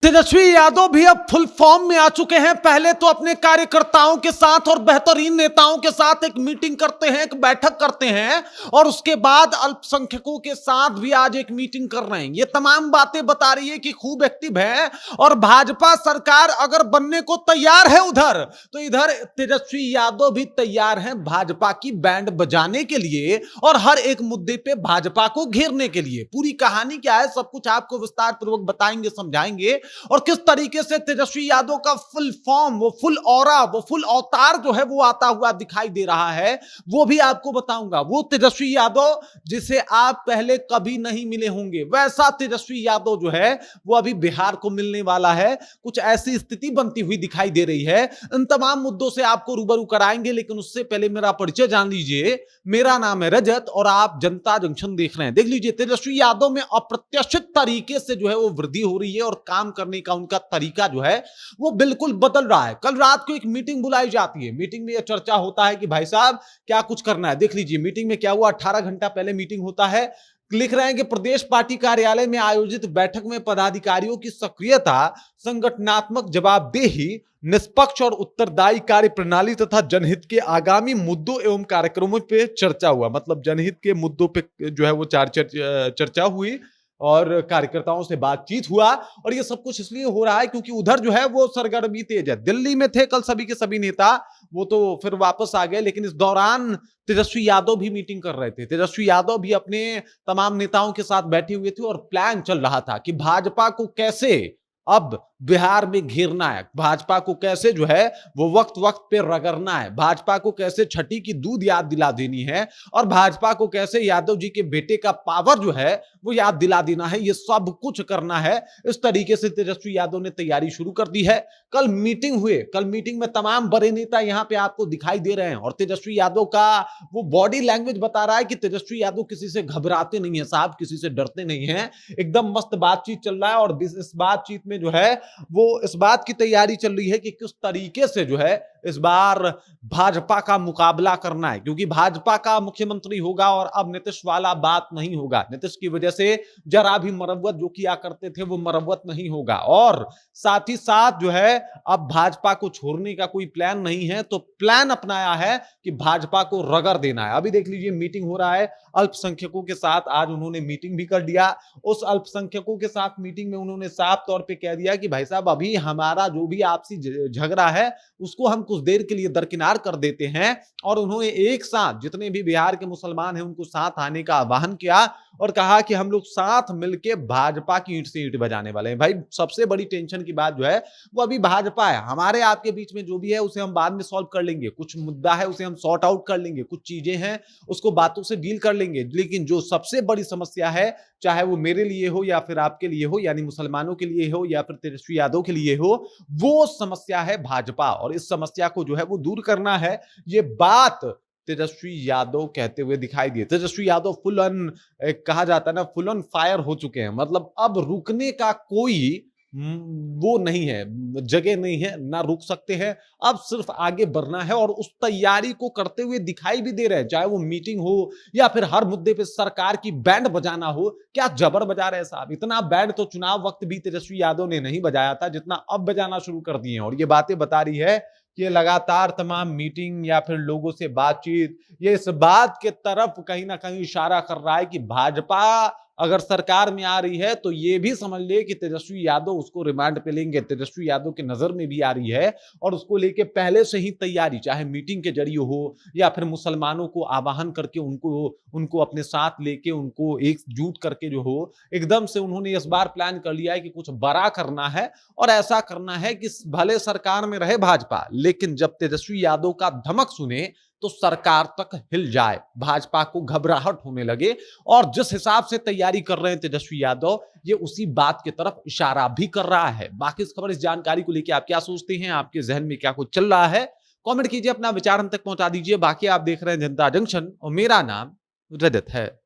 तेजस्वी यादव भी अब full form में आ चुके हैं। पहले तो अपने कार्यकर्ताओं के साथ और बेहतरीन नेताओं के साथ एक मीटिंग करते हैं, एक बैठक करते हैं और उसके बाद अल्पसंख्यकों के साथ भी आज एक मीटिंग कर रहे हैं। ये तमाम बातें बता रही है कि खूब एक्टिव है और भाजपा सरकार अगर बनने को तैयार है उधर, तो इधर तेजस्वी यादव भी तैयार हैं भाजपा की बैंड बजाने के लिए और हर एक मुद्दे पे भाजपा को घेरने के लिए। पूरी कहानी क्या है, सब कुछ आपको विस्तार पूर्वक बताएंगे, समझाएंगे और किस तरीके से तेजस्वी यादव का फुल फॉर्म, वो फुल ऑरा, वो फुल अवतार जो है वो आता हुआ दिखाई दे रहा है, वो भी आपको बताऊंगा। वो तेजस्वी यादव जिसे आप पहले कभी नहीं मिले होंगे, वैसा तेजस्वी यादव जो है वो अभी बिहार को मिलने वाला है। कुछ ऐसी स्थिति बनती हुई दिखाई दे रही है। इन तमाम मुद्दों से आपको रूबरू कराएंगे, लेकिन उससे पहले मेरा परिचय जान लीजिए। मेरा नाम है रजत और आप जनता जंक्शन देख रहे हैं। देख लीजिए, तेजस्वी यादव में अप्रत्याशित तरीके से जो है वो वृद्धि हो रही है और काम करने का उनका तरीका जो है वो बिल्कुल बदल रहा है। कल रात को एक मीटिंग बुलाई जाती है, मीटिंग में यह चर्चा होता है कि भाई साहब क्या कुछ करना है। देख लीजिए मीटिंग में क्या हुआ, 18 घंटा पहले मीटिंग होता है। लिख रहे हैं कि प्रदेश पार्टी कार्यालय में आयोजित बैठक में पदाधिकारियों की सक्रियता, संगठनात्मक जवाबदेही, निष्पक्ष और उत्तरदायी कार्य प्रणाली तथा जनहित के आगामी मुद्दों एवं कार्यक्रमों पे चर्चा हुआ। मतलब जनहित के मुद्दों पे जो है वो चर्चा हुई और कार्यकर्ताओं से बातचीत हुआ। और ये सब कुछ इसलिए हो रहा है क्योंकि उधर जो है वो सरगर्मी तेज है। दिल्ली में थे कल सभी के सभी नेता, वो तो फिर वापस आ गए, लेकिन इस दौरान तेजस्वी यादव भी मीटिंग कर रहे थे। तेजस्वी यादव भी अपने तमाम नेताओं के साथ बैठे हुए थे और प्लान चल रहा था कि भाजपा को कैसे अब बिहार में घेरना है, भाजपा को कैसे जो है वो वक्त वक्त पे रगड़ना है, भाजपा को कैसे छठी की दूध याद दिला देनी है और भाजपा को कैसे यादव जी के बेटे का पावर जो है वो याद दिला देना है। ये सब कुछ करना है। इस तरीके से तेजस्वी यादव ने तैयारी शुरू कर दी है। कल मीटिंग हुए, कल मीटिंग में तमाम बड़े नेता यहां पे आपको दिखाई दे रहे हैं और तेजस्वी यादव का वो बॉडी लैंग्वेज बता रहा है कि तेजस्वी यादव किसी से घबराते नहीं है साहब, किसी से डरते नहीं है। एकदम मस्त बातचीत चल रहा है और इस बातचीत में जो है वो इस बात की तैयारी चल रही है कि किस तरीके से जो है इस बार भाजपा का मुकाबला करना है, क्योंकि भाजपा का मुख्यमंत्री होगा और अब नीतीश वाला बात नहीं होगा। नीतीश की वजह से जरा भी मरम्मत जो किया करते थे वो मरम्मत नहीं होगा और साथ ही साथ जो है अब भाजपा को छोड़ने का कोई प्लान नहीं है, तो प्लान अपनाया है कि भाजपा को रगड़ देना है। अभी देख लीजिए मीटिंग हो रहा है अल्पसंख्यकों के साथ, आज उन्होंने मीटिंग भी कर दिया। उस अल्पसंख्यकों के साथ मीटिंग में उन्होंने साफ तौर पे कह दिया कि भाई साहब अभी हमारा जो भी आपसी झगड़ा है उसको हम कुछ देर के लिए दरकिनार कर देते हैं। और उन्होंने एक साथ जितने भी बिहार के मुसलमान हैं उनको साथ आने का आह्वान किया और कहा कि हम लोग साथ मिलकर भाजपा की ईंट से ईंट बजाने वाले हैं। भाई सबसे बड़ी टेंशन की बात जो है वो अभी भाजपा है। हमारे आपके बीच में जो भी है उसे हम बाद में सॉल्व कर लेंगे, कुछ मुद्दा है उसे हम सॉर्ट आउट कर लेंगे, कुछ चीजें हैं उसको बातों से डील कर लेंगे। लेकिन जो सबसे बड़ी समस्या है, चाहे वो मेरे लिए हो या फिर आपके लिए हो, यानी मुसलमानों के लिए हो या फिर तेजस्वी यादव के लिए हो, वो समस्या है भाजपा और इस समस्या को जो है वो दूर करना है। ये बात तेजस्वी यादव कहते हुए दिखाई दिए। तेजस्वी यादव फुल ऑन, कहा जाता है ना, फुल ऑन फायर हो चुके हैं। मतलब अब रुकने का कोई वो नहीं है, जगह नहीं है, ना रुक सकते हैं। अब सिर्फ आगे बढ़ना है और उस तैयारी को करते हुए दिखाई भी दे रहे हैं। चाहे वो मीटिंग हो या फिर हर मुद्दे पे सरकार की बैंड बजाना हो। क्या जबर बजा रहे हैं साहब, इतना बैंड तो चुनाव वक्त भी तेजस्वी यादव ने नहीं बजाया था जितना अब बजाना शुरू कर दिए हैं। और ये बातें बता रही है कि लगातार तमाम मीटिंग या फिर लोगों से बातचीत ये इस बात के तरफ कहीं ना कहीं इशारा कर रहा है कि भाजपा अगर सरकार में आ रही है तो ये भी समझ ले कि तेजस्वी यादव उसको रिमांड पे लेंगे। तेजस्वी यादव की नजर में भी आ रही है और उसको लेके पहले से ही तैयारी, चाहे मीटिंग के जरिए हो या फिर मुसलमानों को आवाहन करके उनको अपने साथ लेके उनको एकजुट करके जो हो, एकदम से उन्होंने इस बार प्लान कर लिया है कि कुछ बड़ा करना है और ऐसा करना है कि भले सरकार में रहे भाजपा, लेकिन जब तेजस्वी यादव का धमक सुने तो सरकार तक हिल जाए, भाजपा को घबराहट होने लगे। और जिस हिसाब से तैयारी कर रहे हैं तेजस्वी यादव, ये उसी बात की तरफ इशारा भी कर रहा है। बाकी इस खबर, इस जानकारी को लेकर आप क्या सोचते हैं, आपके जहन में क्या कुछ चल रहा है, कमेंट कीजिए, अपना विचार हम तक पहुंचा दीजिए। बाकी आप देख रहे हैं जनता जंक्शन और मेरा नाम रजत है।